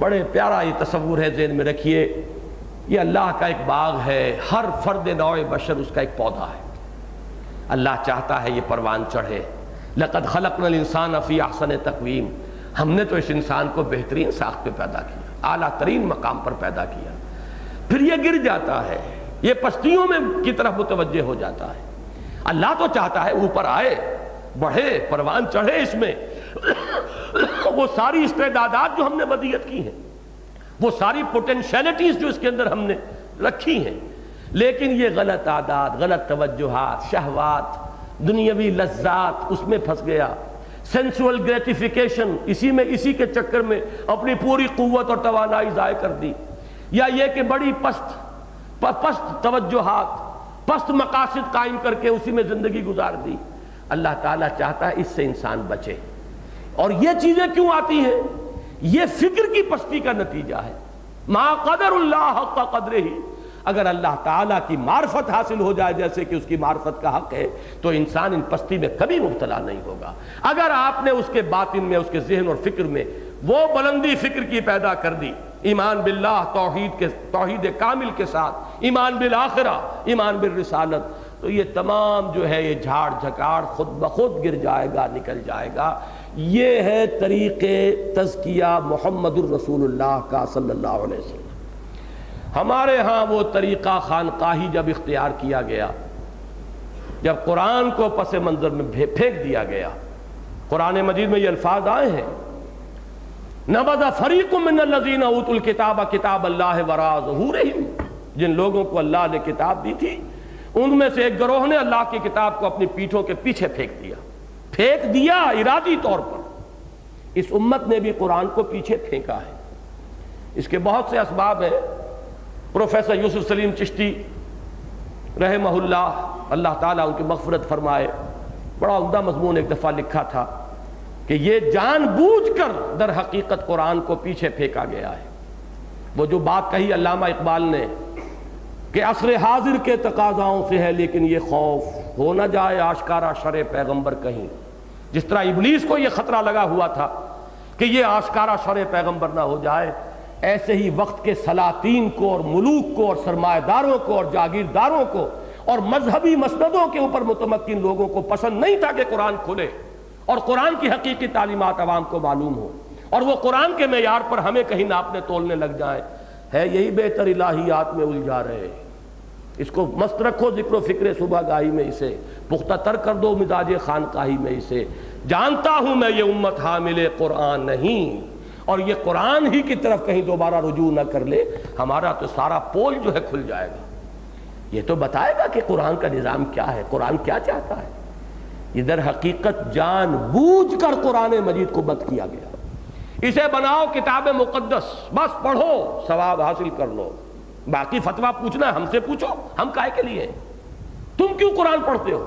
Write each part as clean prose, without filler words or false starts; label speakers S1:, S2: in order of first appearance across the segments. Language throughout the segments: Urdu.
S1: بڑے پیارا یہ تصور ہے، ذہن میں رکھیے، یہ اللہ کا ایک باغ ہے، ہر فرد نوع بشر اس کا ایک پودا ہے۔ اللہ چاہتا ہے یہ پروان چڑھے۔ لقد خلقنا الانسان فی احسن تقویم، ہم نے تو اس انسان کو بہترین ساخت پہ پیدا کیا، اعلیٰ ترین مقام پر پیدا کیا، پھر یہ گر جاتا ہے، یہ پستیوں میں کی طرف متوجہ ہو جاتا ہے۔ اللہ تو چاہتا ہے اوپر آئے، بڑھے، پروان چڑھے اس میں وہ ساری استعدادات جو ہم نے بدیت کی ہیں، وہ ساری پوٹینشیلٹیز جو اس کے اندر ہم نے رکھی ہیں، لیکن یہ غلط عادات، غلط توجہات، شہوات، دنیاوی لذات اس میں پھنس گیا، سینسول گریٹیفیکیشن، اسی کے چکر میں اپنی پوری قوت اور توانائی ضائع کر دی، یا یہ کہ بڑی پست توجہات، پست مقاصد قائم کر کے اسی میں زندگی گزار دی۔ اللہ تعالیٰ چاہتا ہے اس سے انسان بچے، اور یہ چیزیں کیوں آتی ہیں؟ یہ فکر کی پستی کا نتیجہ ہے۔ ما قدر اللہ حق قدرہ، اگر اللہ تعالیٰ کی معرفت حاصل ہو جائے جیسے کہ اس کی معرفت کا حق ہے، تو انسان ان پستی میں کبھی مبتلا نہیں ہوگا۔ اگر آپ نے اس کے باطن میں، اس کے ذہن اور فکر میں وہ بلندی فکر کی پیدا کر دی، ایمان باللہ، توحید کامل کے ساتھ، ایمان بالآخرہ، ایمان بالرسالت، تو یہ تمام جو ہے یہ جھاڑ جھکاڑ خود بخود گر جائے گا، نکل جائے گا۔ یہ ہے طریق تزکیہ محمد الرسول اللہ کا صلی اللہ علیہ وسلم۔ ہمارے ہاں وہ طریقہ خانقاہی جب اختیار کیا گیا، جب قرآن کو پس منظر میں پھینک دیا گیا، قرآن مجید میں یہ الفاظ آئے ہیں، نبذ فریق من الذین اوتوا الکتاب کتاب اللہ وراء ظہورہم، جن لوگوں کو اللہ نے کتاب دی تھی ان میں سے ایک گروہ نے اللہ کی کتاب کو اپنی پیٹھوں کے پیچھے پھینک دیا ارادی طور پر۔ اس امت نے بھی قرآن کو پیچھے پھینکا ہے۔ اس کے بہت سے اسباب ہیں۔ پروفیسر یوسف سلیم چشتی رحمہ اللہ، اللہ تعالیٰ ان کی مغفرت فرمائے، بڑا عمدہ مضمون ایک دفعہ لکھا تھا کہ یہ جان بوجھ کر در حقیقت قرآن کو پیچھے پھینکا گیا ہے۔ وہ جو بات کہی علامہ اقبال نے کہ عصر حاضر کے تقاضاؤں سے ہے لیکن یہ خوف ہو نہ جائے آشکارا شرع پیغمبر کہیں، جس طرح ابلیس کو یہ خطرہ لگا ہوا تھا کہ یہ آشکارا شرع پیغمبر نہ ہو جائے، ایسے ہی وقت کے سلاطین کو اور ملوک کو اور سرمایہ داروں کو اور جاگیرداروں کو اور مذہبی مسندوں کے اوپر متمکن لوگوں کو پسند نہیں تھا کہ قرآن کھلے اور قرآن کی حقیقی تعلیمات عوام کو معلوم ہو، اور وہ قرآن کے معیار پر ہمیں کہیں ناپنے تولنے لگ جائیں۔ ہے یہی بہتر الہیات میں الجھا رہے، اس کو مست رکھو ذکر و فکر صبح گاہی میں، اسے پختہ تر کر دو مزاج خانقاہی میں اسے۔ جانتا ہوں میں یہ امت حامل قرآن نہیں، اور یہ قرآن ہی کی طرف کہیں دوبارہ رجوع نہ کر لے، ہمارا تو سارا پول جو ہے کھل جائے گا۔ یہ تو بتائے گا کہ قرآن کا نظام کیا ہے، قرآن کیا چاہتا ہے۔ یہ در حقیقت جان بوجھ کر قرآن مجید کو بند کیا گیا۔ اسے بناؤ کتاب مقدس، بس پڑھو ثواب حاصل کر لو، باقی فتویٰ پوچھنا ہے ہم سے پوچھو، ہم کائے کے لیے، تم کیوں قرآن پڑھتے ہو؟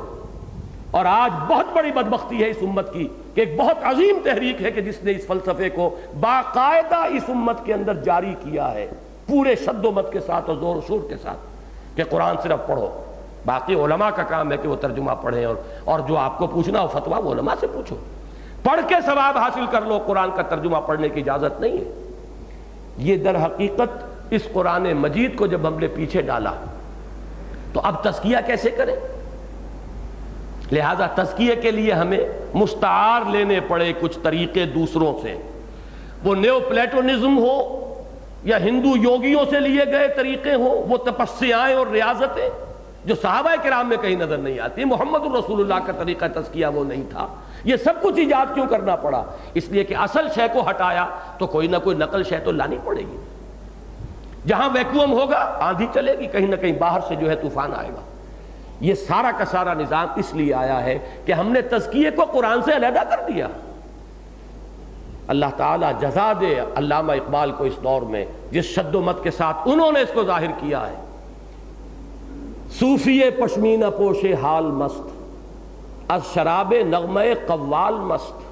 S1: اور آج بہت بڑی بدبختی ہے اس امت کی کہ ایک بہت عظیم تحریک ہے کہ جس نے اس فلسفے کو باقاعدہ اس امت کے اندر جاری کیا ہے، پورے شد و مت کے ساتھ اور زور و شور کے ساتھ، کہ قرآن صرف پڑھو، باقی علماء کا کام ہے کہ وہ ترجمہ پڑھیں، اور جو آپ کو پوچھنا ہو فتویٰ وہ علماء سے پوچھو، پڑھ کے ثواب حاصل کر لو، قرآن کا ترجمہ پڑھنے کی اجازت نہیں ہے۔ یہ در حقیقت اس قرآن مجید کو جب ہم نے پیچھے ڈالا تو اب تزکیہ کیسے کریں؟ لہذا تزکیے کے لیے ہمیں مستعار لینے پڑے کچھ طریقے دوسروں سے، وہ نیو پلیٹونزم ہو یا ہندو یوگیوں سے لیے گئے طریقے ہوں، وہ تپسیائیں اور ریاضتیں جو صحابہ کرام میں کہیں نظر نہیں آتی، محمد الرسول اللہ کا طریقہ تزکیہ وہ نہیں تھا۔ یہ سب کچھ ایجاد کیوں کرنا پڑا؟ اس لیے کہ اصل شے کو ہٹایا تو کوئی نہ کوئی نقل شے تو لانی پڑے گی۔ جہاں ویکوم ہوگا آندھی چلے گی، کہیں نہ کہیں باہر سے جو ہے طوفان آئے گا۔ یہ سارا کا سارا نظام اس لیے آیا ہے کہ ہم نے تزکیے کو قرآن سے علیحدہ کر دیا۔ اللہ تعالیٰ جزا دے علامہ اقبال کو اس دور میں جس شد و مت کے ساتھ انہوں نے اس کو ظاہر کیا ہے۔ صوفی پشمینہ پوش حال مست، از شراب نغمہ قوال مست،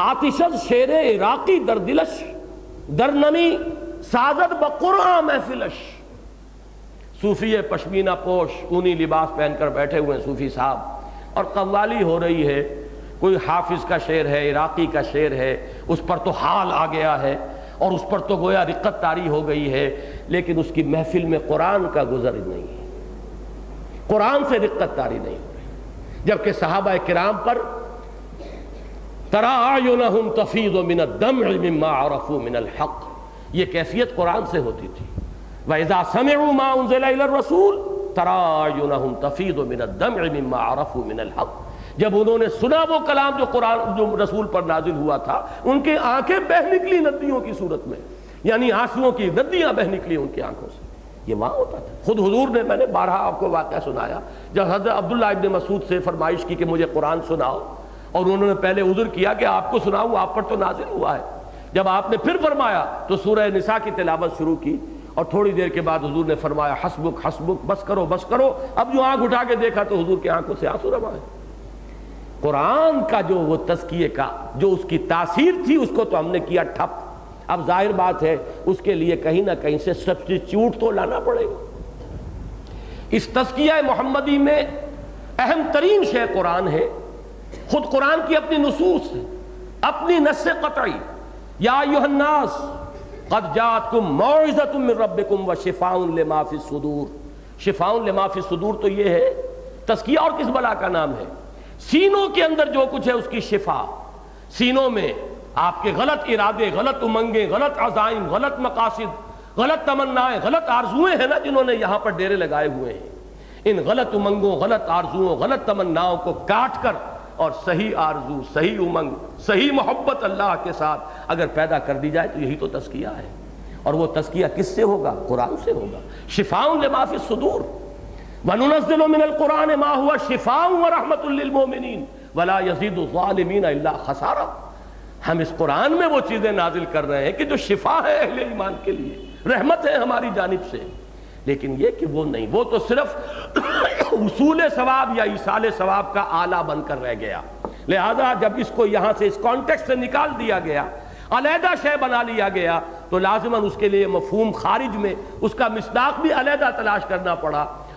S1: آتش از شیر عراقی در دلش، در نمی سازد بقرآن محفلش۔ صوفی پشمینہ پوش اونی لباس پہن کر بیٹھے ہوئے ہیں صوفی صاحب، اور قوالی ہو رہی ہے، کوئی حافظ کا شعر ہے، عراقی کا شعر ہے، اس پر تو حال آ گیا ہے، اور اس پر تو گویا رقت طاری ہو گئی ہے، لیکن اس کی محفل میں قرآن کا گزر نہیں ہے، قرآن سے رقت طاری نہیں ہو رہی۔ جبکہ صحابہ کرام پر ترى اعینہم تفیض من الدمع مما عرفوا من الحق، یہ کیفیت قرآن سے ہوتی تھی۔ وَإِذَا سَمِعُوا مَا أُنزِلَ إِلَى الرَّسُولِ تَرَى أَعْيُنَهُمْ تَفِيضُ مِنَ الدَّمْعِ مِمَّا عَرَفُوا مِنَ الْحَقِّ، جب انہوں نے سنا وہ کلام جو رسول پر نازل ہوا تھا، ان کی آنکھیں بہہ نکلی ندیوں کی صورت میں، یعنی آنسوؤں کی ندیاں بہہ نکلی ان کی آنکھوں سے۔ یہ وہاں ہوتا تھا۔ خود حضور نے، میں نے بارہا آپ کو واقعہ سنایا، جب حضرت عبداللہ ابن مسعود سے فرمائش کی کہ مجھے قرآن سناؤ، اور انہوں نے پہلے عذر کیا کہ آپ کو سناؤں، آپ پر تو نازل ہوا ہے۔ جب آپ نے پھر فرمایا تو سورہ نساء کی تلاوت شروع کی، اور تھوڑی دیر کے بعد حضور نے فرمایا حسبک حسبک، بس کرو بس کرو۔ اب جو آنکھ اٹھا کے دیکھا تو حضور کی آنکھوں سے آنسو رواں ہیں۔ قرآن کا جو وہ تزکیے کا جو اس کی تاثیر تھی، اس کو تو ہم نے کیا ٹھپ۔ اب ظاہر بات ہے اس کے لیے کہیں نہ کہیں سے سبسٹیچیوٹ تو لانا پڑے گا۔ اس تزکیہ محمدی میں اہم ترین شے قرآن ہے۔ خود قرآن کی اپنی نصوص، اپنی نص قطعی، یا ایھا الناس قد جاءتکم موعظۃ من ربکم وشفاء لما فی الصدور۔ شفاء لما فی الصدور تو یہ ہے تزکیہ، اور کس بلا کا نام ہے؟ سینوں کے اندر جو کچھ ہے اس کی شفا۔ سینوں میں آپ کے غلط ارادے، غلط امنگیں، غلط عزائم، غلط مقاصد، غلط تمنائیں، غلط آرزویں ہیں نا، جنہوں نے یہاں پر ڈیرے لگائے ہوئے ہیں۔ ان غلط امنگوں، غلط آرزوؤں، غلط تمناؤں کو کاٹ کر اور صحیح آرزو، صحیح امنگ، صحیح محبت اللہ کے ساتھ اگر پیدا کر دی جائے تو یہی تو تزکیہ ہے۔ اور وہ تزکیہ کس سے ہوگا؟ قرآن سے ہوگا۔ شفاء لما فی الصدور وَنُنَزِّلُ مِنَ الْقُرْآنِ مَا هُوَ شِفَاءٌ وَرَحْمَةٌ لِّلْمُؤْمِنِينَ وَلَا يَزِيدُ الظَّالِمِينَ إِلَّا خَسَارًا۔ ہم اس قرآن میں وہ چیزیں نازل کر رہے ہیں کہ جو شفا ہے اہل ایمان کے لیے، رحمت ہے ہماری جانب سے، لیکن یہ کہ وہ نہیں، وہ تو صرف حصول ثواب یا ایصال ثواب کا آلہ بن کر رہ گیا۔ لہذا جب اس کو یہاں سے اس کانٹیکسٹ سے نکال دیا گیا، علیحدہ شے بنا لیا گیا، تو لازماً اس کے لیے مفہوم خارج میں اس کا مصداق بھی علیحدہ تلاش کرنا پڑا۔